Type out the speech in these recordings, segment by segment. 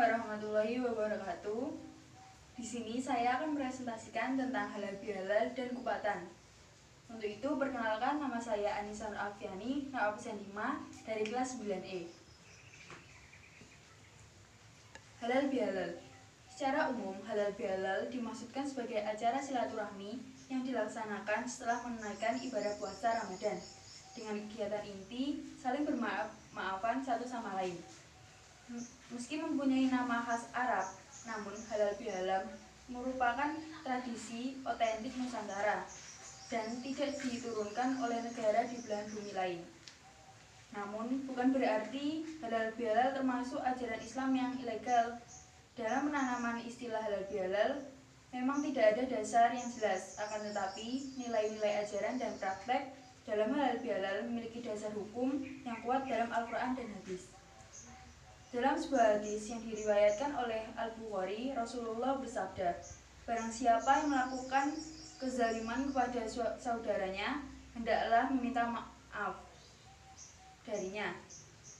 warahmatullahi wabarakatuh. Di sini saya akan presentasikan tentang halal bihalal dan kupatan. Untuk itu, perkenalkan, nama saya Anissa Nur Alfiani, absen 5 dari kelas 9E. Halal bihalal. Secara umum, halal bihalal dimaksudkan sebagai acara silaturahmi yang dilaksanakan setelah menunaikan ibadah puasa Ramadan dengan kegiatan inti saling bermaaf-maafan satu sama lain. Meski mempunyai nama khas Arab, namun halal bihalal merupakan tradisi otentik Nusantara dan tidak diturunkan oleh negara di belahan bumi lain. Namun, bukan berarti halal bihalal termasuk ajaran Islam yang ilegal. Dalam penanaman istilah halal bihalal, memang tidak ada dasar yang jelas, akan tetapi nilai-nilai ajaran dan praktek dalam halal bihalal memiliki dasar hukum yang kuat dalam Al-Quran dan hadis. Dalam sebuah hadis yang diriwayatkan oleh Al-Bukhari, Rasulullah bersabda, "Barang siapa yang melakukan kezaliman kepada saudaranya, hendaklah meminta maaf darinya,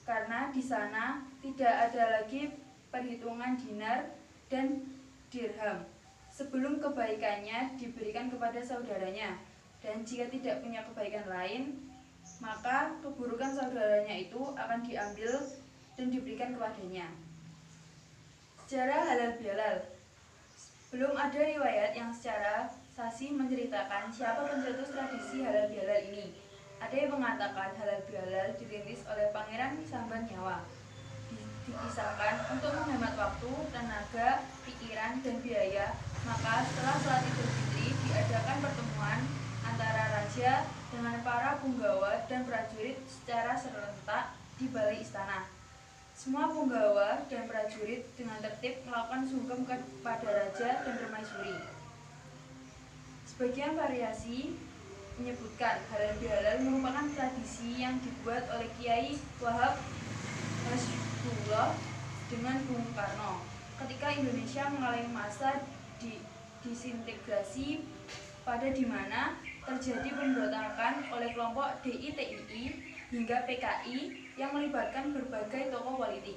karena di sana tidak ada lagi perhitungan dinar dan dirham sebelum kebaikannya diberikan kepada saudaranya, dan jika tidak punya kebaikan lain, maka keburukan saudaranya itu akan diambil dan diberikan kepadanya." Sejarah halal bihalal. Belum ada riwayat yang secara sahih menceritakan siapa pencetus tradisi halal bihalal ini. Ada yang mengatakan halal bihalal dirintis oleh Pangeran Sambanyawa. Dikisahkan untuk menghemat waktu, tenaga, pikiran, dan biaya, maka setelah sholat Idul Fitri diadakan pertemuan antara raja dengan para punggawa dan prajurit secara serentak di balai istana. Semua punggawa dan prajurit dengan tertib melakukan sungkem kepada raja dan permaisuri. Sebagian variasi menyebutkan halal bihalal merupakan tradisi yang dibuat oleh Kiai Wahab Hasbullah dengan Bung Karno ketika Indonesia mengalami masa disintegrasi di mana terjadi pemberontakan oleh kelompok DITII hingga PKI yang melibatkan berbagai tokoh politik.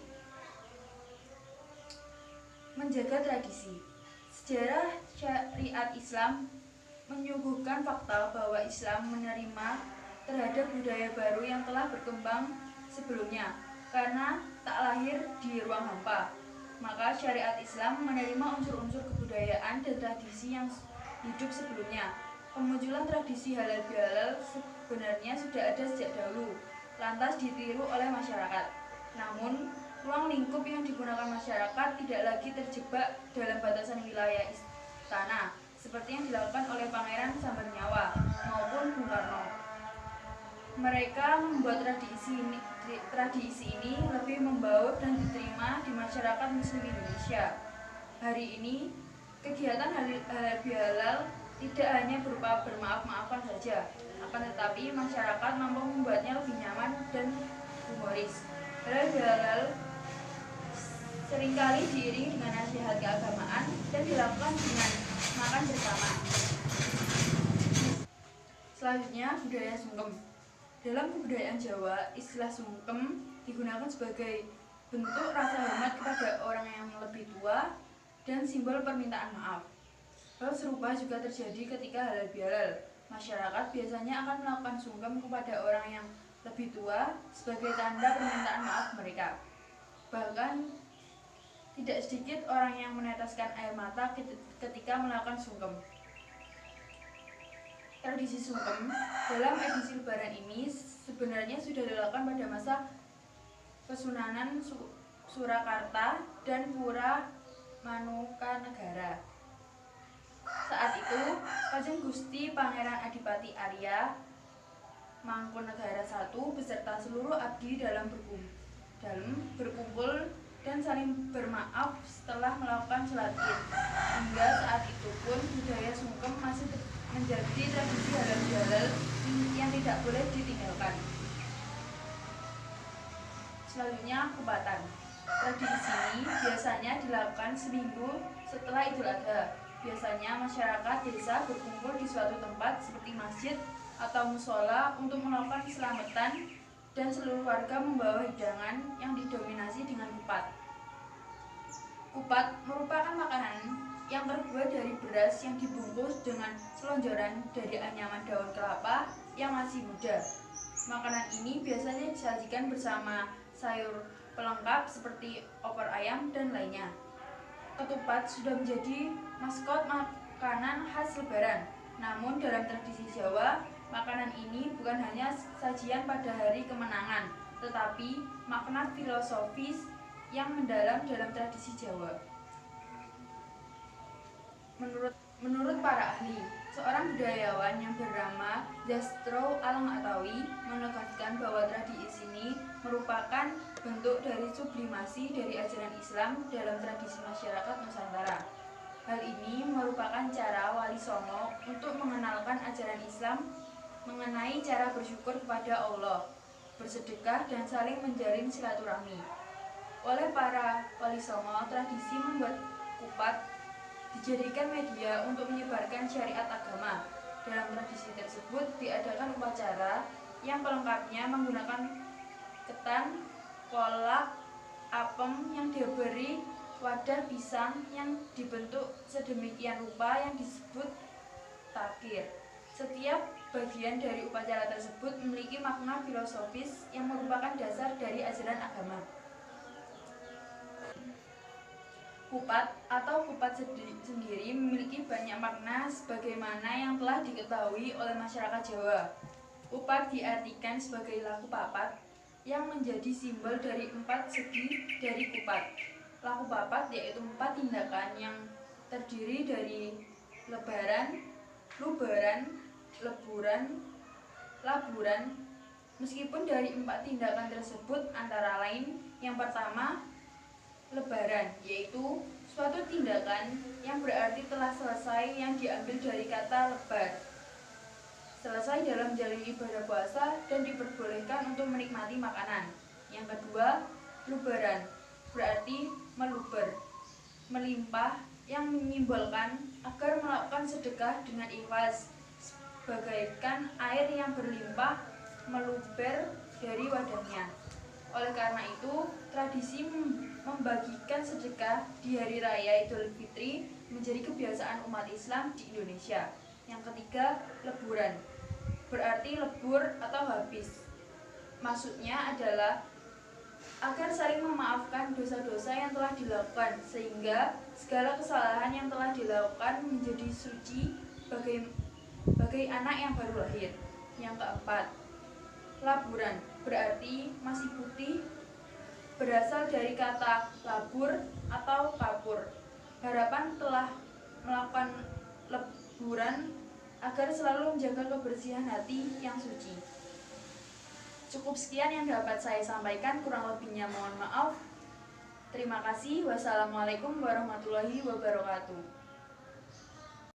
Menjaga tradisi. Sejarah syariat Islam menyuguhkan fakta bahwa Islam menerima terhadap budaya baru yang telah berkembang sebelumnya karena tak lahir di ruang hampa. Maka syariat Islam menerima unsur-unsur kebudayaan dan tradisi yang hidup sebelumnya. Kemunculan tradisi halal bihalal sebenarnya sudah ada sejak dahulu, lantas ditiru oleh masyarakat. Namun, ruang lingkup yang digunakan masyarakat tidak lagi terjebak dalam batasan wilayah istana, seperti yang dilakukan oleh Pangeran Sambanyawa maupun Bung Karno. Mereka membuat tradisi ini lebih membaur dan diterima di masyarakat Muslim Indonesia. Hari ini, kegiatan halal bihalal tidak hanya berupa bermaaf-maafan saja, akan tetapi masyarakat mampu membuatnya lebih nyaman dan humoris. Halal bihalal seringkali diiringi dengan nasihat keagamaan dan dilakukan dengan makan bersama. Selanjutnya, budaya sungkem. Dalam kebudayaan Jawa, istilah sungkem digunakan sebagai bentuk rasa hormat kepada orang yang lebih tua dan simbol permintaan maaf. Hal serupa juga terjadi ketika halal bihalal. Masyarakat biasanya akan melakukan sungkem kepada orang yang lebih tua sebagai tanda permintaan maaf mereka. Bahkan tidak sedikit orang yang meneteskan air mata ketika melakukan sungkem. Tradisi sungkem dalam edisi lebaran ini sebenarnya sudah dilakukan pada masa Kesunanan Surakarta dan Pura Mangkunegaran. Saat itu, Kanjeng Gusti Pangeran Adipati Arya Mangkunegaran I beserta seluruh abdi dalam berkumpul dan saling bermaaf setelah melakukan sholat Id. Hingga saat itu pun budaya sungkem masih menjadi tradisi halal bihalal yang tidak boleh ditinggalkan. Selanjutnya, kupatan. Tradisi ini biasanya dilakukan seminggu setelah Idul Adha. Biasanya masyarakat desa berkumpul di suatu tempat seperti masjid atau musola untuk melakukan selamatan, dan seluruh warga membawa hidangan yang didominasi dengan kupat. Kupat merupakan makanan yang terbuat dari beras yang dibungkus dengan selonjoran dari anyaman daun kelapa yang masih muda. Makanan ini biasanya disajikan bersama sayur pelengkap seperti opor ayam dan lainnya. Ketupat sudah menjadi maskot makanan khas Lebaran. Namun dalam tradisi Jawa, makanan ini bukan hanya sajian pada hari kemenangan, tetapi makna filosofis yang mendalam dalam tradisi Jawa. Menurut para ahli, seorang budayawan yang bernama Zastrow Al-Ngatawi menegaskan bahwa tradisi ini merupakan bentuk dari sublimasi dari ajaran Islam dalam tradisi masyarakat Nusantara. Hal ini merupakan cara Wali Songo untuk mengenalkan ajaran Islam mengenai cara bersyukur kepada Allah, bersedekah, dan saling menjalin silaturahmi. Oleh para Wali Songo, tradisi membuat kupat dijadikan media untuk menyebarkan syariat agama. Dalam tradisi tersebut diadakan upacara yang pelengkapnya menggunakan ketan, kolak, apem yang diberi wadah pisang yang dibentuk sedemikian rupa yang disebut takir. Setiap bagian dari upacara tersebut memiliki makna filosofis yang merupakan dasar dari ajaran agama. Kupat atau kupat sendiri memiliki banyak makna sebagaimana yang telah diketahui oleh masyarakat Jawa. Kupat diartikan sebagai laku papat yang menjadi simbol dari 4 segi dari kupat. Laku papat yaitu 4 tindakan yang terdiri dari lebaran, lubaran, leburan, laburan. Meskipun dari 4 tindakan tersebut antara lain yang pertama lebaran, yaitu suatu tindakan yang berarti telah selesai yang diambil dari kata lebar, selesai dalam menjalani ibadah puasa dan diperbolehkan untuk menikmati makanan. Yang kedua, lubaran, berarti meluber, melimpah yang menyimbolkan agar melakukan sedekah dengan ikhlas, bagaikan air yang berlimpah meluber dari wadahnya. Oleh karena itu, tradisi membagikan sedekah di Hari Raya Idul Fitri menjadi kebiasaan umat Islam di Indonesia. Yang ketiga, leburan, berarti lebur atau habis. Maksudnya adalah agar saling memaafkan dosa-dosa yang telah dilakukan, sehingga segala kesalahan yang telah dilakukan menjadi suci bagai anak yang baru lahir. Yang keempat, laburan, berarti masih putih, berasal dari kata labur atau kapur. Harapan telah melakukan leburan agar selalu menjaga kebersihan hati yang suci. Cukup sekian yang dapat saya sampaikan, kurang lebihnya mohon maaf. Terima kasih. Wassalamualaikum warahmatullahi wabarakatuh.